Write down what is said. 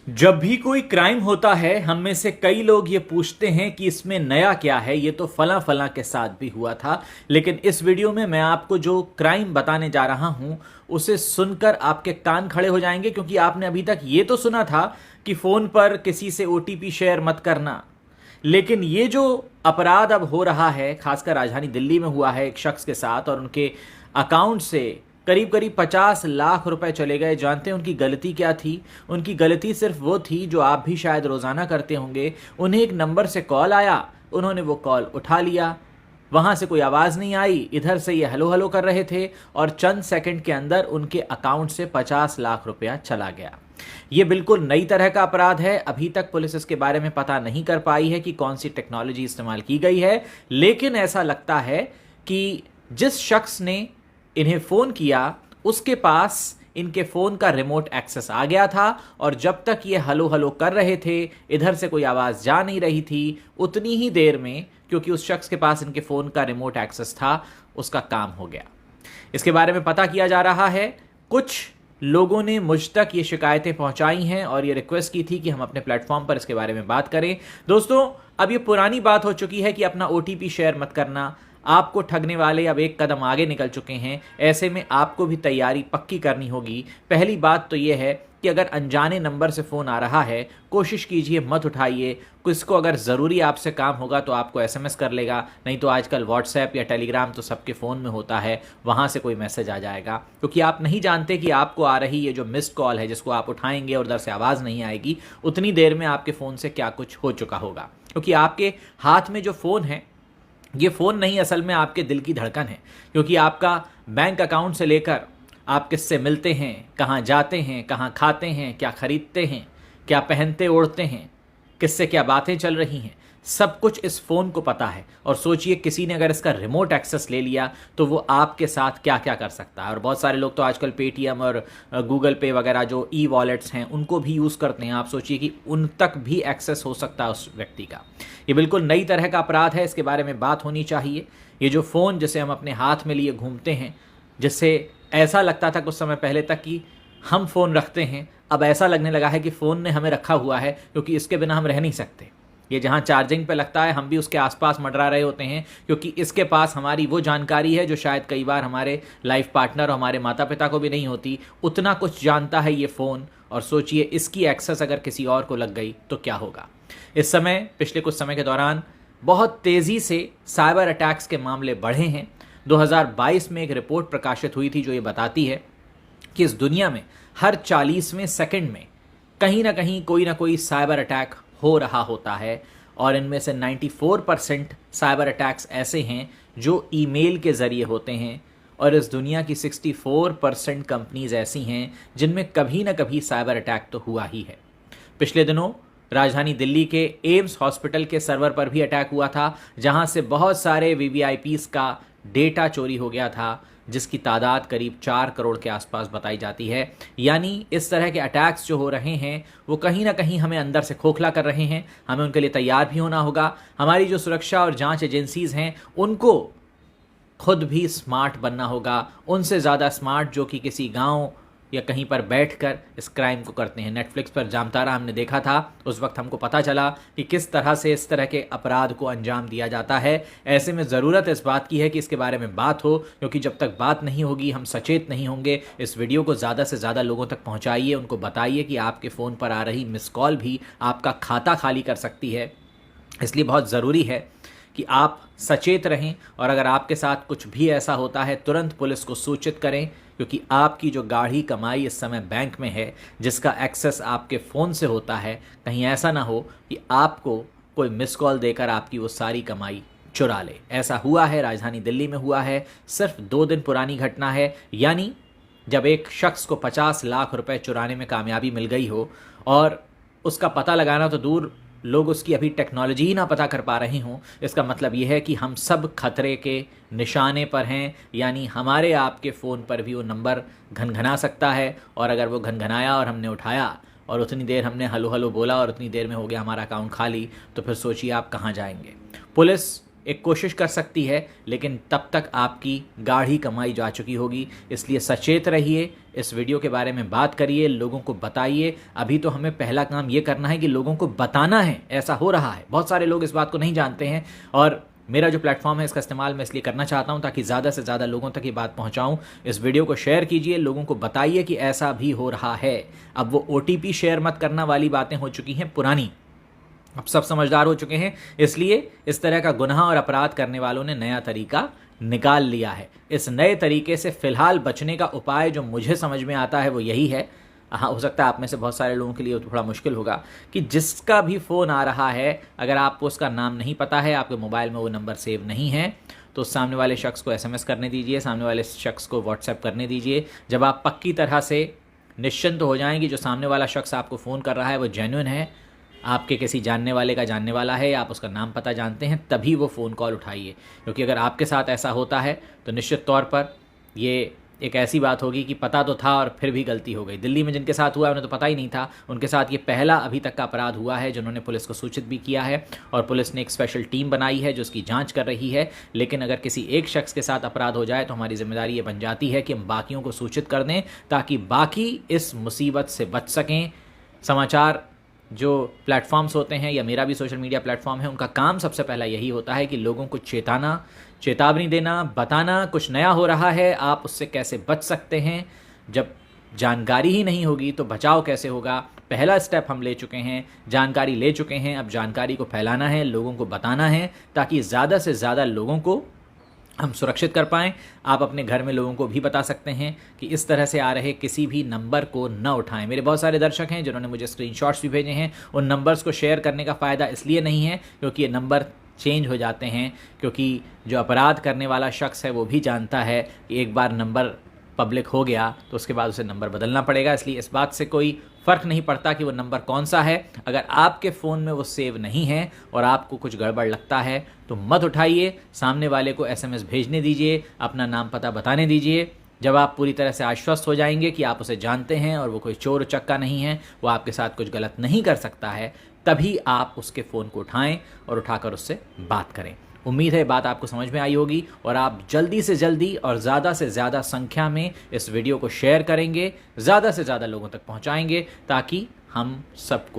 जब भी कोई क्राइम होता है हम में से कई लोग ये पूछते हैं कि इसमें नया क्या है। ये तो फला फला के साथ भी हुआ था। लेकिन इस वीडियो में मैं आपको जो क्राइम बताने जा रहा हूं उसे सुनकर आपके कान खड़े हो जाएंगे, क्योंकि आपने अभी तक ये तो सुना था कि फोन पर किसी से ओटीपी शेयर मत करना। लेकिन ये जो अपराध अब हो रहा है, खासकर राजधानी दिल्ली में हुआ है एक शख्स के साथ, और उनके अकाउंट से करीब करीब 50 लाख रुपए चले गए। जानते हैं उनकी गलती क्या थी? उनकी गलती सिर्फ वो थी जो आप भी शायद रोजाना करते होंगे। उन्हें एक नंबर से कॉल आया, उन्होंने वो कॉल उठा लिया, वहां से कोई आवाज नहीं आई, इधर से ये हेलो हेलो कर रहे थे और चंद सेकंड के अंदर उनके अकाउंट से 50 लाख रुपया चला गया। ये बिल्कुल नई तरह का अपराध है। अभी तक पुलिस इसके बारे में पता नहीं कर पाई है कि कौन सी टेक्नोलॉजी इस्तेमाल की गई है, लेकिन ऐसा लगता है कि जिस शख्स ने इन्हें फोन किया उसके पास इनके फोन का रिमोट एक्सेस आ गया था, और जब तक ये हलो हलो कर रहे थे, इधर से कोई आवाज जा नहीं रही थी, उतनी ही देर में, क्योंकि उस शख्स के पास इनके फोन का रिमोट एक्सेस था, उसका काम हो गया। इसके बारे में पता किया जा रहा है। कुछ लोगों ने मुझ तक ये शिकायतें पहुंचाई हैं और ये रिक्वेस्ट की थी कि हम अपने प्लेटफॉर्म पर इसके बारे में बात करें। दोस्तों, अब ये पुरानी बात हो चुकी है कि अपना ओटीपी शेयर मत करना। आपको ठगने वाले अब एक कदम आगे निकल चुके हैं। ऐसे में आपको भी तैयारी पक्की करनी होगी। पहली बात तो यह है कि अगर अनजाने नंबर से फ़ोन आ रहा है, कोशिश कीजिए मत उठाइए। किसको अगर ज़रूरी आपसे काम होगा तो आपको एसएमएस कर लेगा, नहीं तो आजकल व्हाट्सएप या टेलीग्राम तो सबके फ़ोन में होता है, वहाँ से कोई मैसेज आ जाएगा। क्योंकि आप नहीं जानते कि आपको आ रही ये जो मिस्ड कॉल है, जिसको आप उठाएंगे और उधर से आवाज़ नहीं आएगी, उतनी देर में आपके फ़ोन से क्या कुछ हो चुका होगा। क्योंकि आपके हाथ में जो फ़ोन है, ये फ़ोन नहीं, असल में आपके दिल की धड़कन है। क्योंकि आपका बैंक अकाउंट से लेकर आप किससे मिलते हैं, कहाँ जाते हैं, कहाँ खाते हैं, क्या खरीदते हैं, क्या पहनते ओढ़ते हैं, किससे क्या बातें चल रही हैं, सब कुछ इस फ़ोन को पता है। और सोचिए किसी ने अगर इसका रिमोट एक्सेस ले लिया तो वो आपके साथ क्या क्या कर सकता है। और बहुत सारे लोग तो आजकल पेटीएम और गूगल पे वगैरह जो ई वॉलेट्स हैं उनको भी यूज़ करते हैं। आप सोचिए कि उन तक भी एक्सेस हो सकता है उस व्यक्ति का। ये बिल्कुल नई तरह का अपराध है, इसके बारे में बात होनी चाहिए। ये जो फ़ोन जिसे हम अपने हाथ में लिए घूमते हैं, जिससे ऐसा लगता था कुछ समय पहले तक कि हम फ़ोन रखते हैं, अब ऐसा लगने लगा है कि फ़ोन ने हमें रखा हुआ है, क्योंकि इसके बिना हम रह नहीं सकते। ये जहाँ चार्जिंग पे लगता है हम भी उसके आसपास मंडरा रहे होते हैं, क्योंकि इसके पास हमारी वो जानकारी है जो शायद कई बार हमारे लाइफ पार्टनर और हमारे माता पिता को भी नहीं होती। उतना कुछ जानता है ये फ़ोन। और सोचिए इसकी एक्सेस अगर किसी और को लग गई तो क्या होगा। इस समय, पिछले कुछ समय के दौरान बहुत तेज़ी से साइबर अटैक्स के मामले बढ़े हैं। 2022 में एक रिपोर्ट प्रकाशित हुई थी जो ये बताती है कि इस दुनिया में हर 40वें सेकंड में कहीं ना कहीं कोई ना कोई साइबर अटैक हो रहा होता है। और इनमें से 94% साइबर अटैक्स ऐसे हैं जो ईमेल के ज़रिए होते हैं। और इस दुनिया की 64% कंपनीज ऐसी हैं जिनमें कभी ना कभी साइबर अटैक तो हुआ ही है। पिछले दिनों राजधानी दिल्ली के एम्स हॉस्पिटल के सर्वर पर भी अटैक हुआ था, जहां से बहुत सारे वीवीआईपीस का डेटा चोरी हो गया था, जिसकी तादाद करीब 4 करोड़ के आसपास बताई जाती है। यानी इस तरह के अटैक्स जो हो रहे हैं वो कहीं ना कहीं हमें अंदर से खोखला कर रहे हैं। हमें उनके लिए तैयार भी होना होगा। हमारी जो सुरक्षा और जांच एजेंसीज हैं उनको खुद भी स्मार्ट बनना होगा, उनसे ज़्यादा स्मार्ट जो कि किसी गांव या कहीं पर बैठकर इस क्राइम को करते हैं। नेटफ्लिक्स पर जामतारा हमने देखा था, उस वक्त हमको पता चला कि किस तरह से इस तरह के अपराध को अंजाम दिया जाता है। ऐसे में ज़रूरत इस बात की है कि इसके बारे में बात हो, क्योंकि जब तक बात नहीं होगी, हम सचेत नहीं होंगे। इस वीडियो को ज़्यादा से ज़्यादा लोगों तक पहुँचाइए, उनको बताइए कि आपके फ़ोन पर आ रही मिस कॉल भी आपका खाता खाली कर सकती है। इसलिए बहुत ज़रूरी है कि आप सचेत रहें, और अगर आपके साथ कुछ भी ऐसा होता है तुरंत पुलिस को सूचित करें, क्योंकि आपकी जो गाढ़ी कमाई इस समय बैंक में है, जिसका एक्सेस आपके फ़ोन से होता है, कहीं ऐसा ना हो कि आपको कोई मिस कॉल देकर आपकी वो सारी कमाई चुरा ले। ऐसा हुआ है, राजधानी दिल्ली में हुआ है। सिर्फ 2 दिन पुरानी घटना है। यानी जब एक शख्स को 50 लाख रुपए चुराने में कामयाबी मिल गई हो, और उसका पता लगाना तो दूर, लोग उसकी अभी टेक्नोलॉजी ही ना पता कर पा रहे हों, इसका मतलब यह है कि हम सब खतरे के निशाने पर हैं। यानी हमारे आपके फ़ोन पर भी वो नंबर घनघना सकता है, और अगर वो घनघनाया और हमने उठाया और उतनी देर हमने हलो हलो बोला और उतनी देर में हो गया हमारा अकाउंट खाली, तो फिर सोचिए आप कहाँ जाएंगे। पुलिस एक कोशिश कर सकती है, लेकिन तब तक आपकी गाढ़ी कमाई जा चुकी होगी। इसलिए सचेत रहिए, इस वीडियो के बारे में बात करिए, लोगों को बताइए। अभी तो हमें पहला काम ये करना है कि लोगों को बताना है ऐसा हो रहा है। बहुत सारे लोग इस बात को नहीं जानते हैं और मेरा जो प्लेटफॉर्म है इसका इस्तेमाल मैं इसलिए करना चाहता हूं ताकि ज़्यादा से ज़्यादा लोगों तक ये बात पहुंचाऊं। इस वीडियो को शेयर कीजिए, लोगों को बताइए कि ऐसा भी हो रहा है। अब वो OTP शेयर मत करना वाली बातें हो चुकी हैं पुरानी, अब सब समझदार हो चुके हैं, इसलिए इस तरह का गुनाह और अपराध करने वालों ने नया तरीका निकाल लिया है। इस नए तरीके से फिलहाल बचने का उपाय जो मुझे समझ में आता है वो यही है। हाँ, हो सकता है आप में से बहुत सारे लोगों के लिए थोड़ा मुश्किल होगा कि जिसका भी फ़ोन आ रहा है, अगर आपको उसका नाम नहीं पता है, आपके मोबाइल में वो नंबर सेव नहीं है, तो सामने वाले शख्स को SMS करने दीजिए, सामने वाले शख्स को WhatsApp करने दीजिए। जब आप पक्की तरह से निश्चिंत हो जाएं कि जो सामने वाला शख्स आपको फ़ोन कर रहा है वो जेन्युइन है, आपके किसी जानने वाले का जानने वाला है, आप उसका नाम पता जानते हैं, तभी वो फ़ोन कॉल उठाइए। क्योंकि अगर आपके साथ ऐसा होता है तो निश्चित तौर पर ये एक ऐसी बात होगी कि पता तो था और फिर भी गलती हो गई। दिल्ली में जिनके साथ हुआ उन्हें तो पता ही नहीं था, उनके साथ ये पहला अभी तक का अपराध हुआ है जिन्होंने पुलिस को सूचित भी किया है और पुलिस ने एक स्पेशल टीम बनाई है जो उसकी जांच कर रही है। लेकिन अगर किसी एक शख्स के साथ अपराध हो जाए तो हमारी जिम्मेदारी ये बन जाती है कि हम बाकियों को सूचित कर दें ताकि बाकी इस मुसीबत से बच सकें। समाचार जो प्लेटफॉर्म्स होते हैं या मेरा भी सोशल मीडिया प्लेटफॉर्म है, उनका काम सबसे पहला यही होता है कि लोगों को चेतावनी देना, बताना कुछ नया हो रहा है, आप उससे कैसे बच सकते हैं। जब जानकारी ही नहीं होगी तो बचाव कैसे होगा। पहला स्टेप हम ले चुके हैं, जानकारी ले चुके हैं, अब जानकारी को फैलाना है, लोगों को बताना है ताकि ज़्यादा से ज़्यादा लोगों को हम सुरक्षित कर पाएँ। आप अपने घर में लोगों को भी बता सकते हैं कि इस तरह से आ रहे किसी भी नंबर को न उठाएं। मेरे बहुत सारे दर्शक हैं जिन्होंने मुझे स्क्रीनशॉट्स भी भेजे हैं। उन नंबर्स को शेयर करने का फ़ायदा इसलिए नहीं है क्योंकि ये नंबर चेंज हो जाते हैं, क्योंकि जो अपराध करने वाला शख्स है वो भी जानता है कि एक बार नंबर पब्लिक हो गया तो उसके बाद उसे नंबर बदलना पड़ेगा। इसलिए इस बात से कोई फ़र्क नहीं पड़ता कि वो नंबर कौन सा है। अगर आपके फ़ोन में वो सेव नहीं है और आपको कुछ गड़बड़ लगता है तो मत उठाइए, सामने वाले को SMS भेजने दीजिए, अपना नाम पता बताने दीजिए। जब आप पूरी तरह से आश्वस्त हो जाएंगे कि आप उसे जानते हैं और वो कोई चोर उचक्का नहीं है, वो आपके साथ कुछ गलत नहीं कर सकता है, तभी आप उसके फ़ोन को उठाएं और उठाकर उससे बात करें। उम्मीद है बात आपको समझ में आई होगी और आप जल्दी से जल्दी और ज़्यादा से ज़्यादा संख्या में इस वीडियो को शेयर करेंगे, ज़्यादा से ज़्यादा लोगों तक पहुंचाएंगे ताकि हम सबको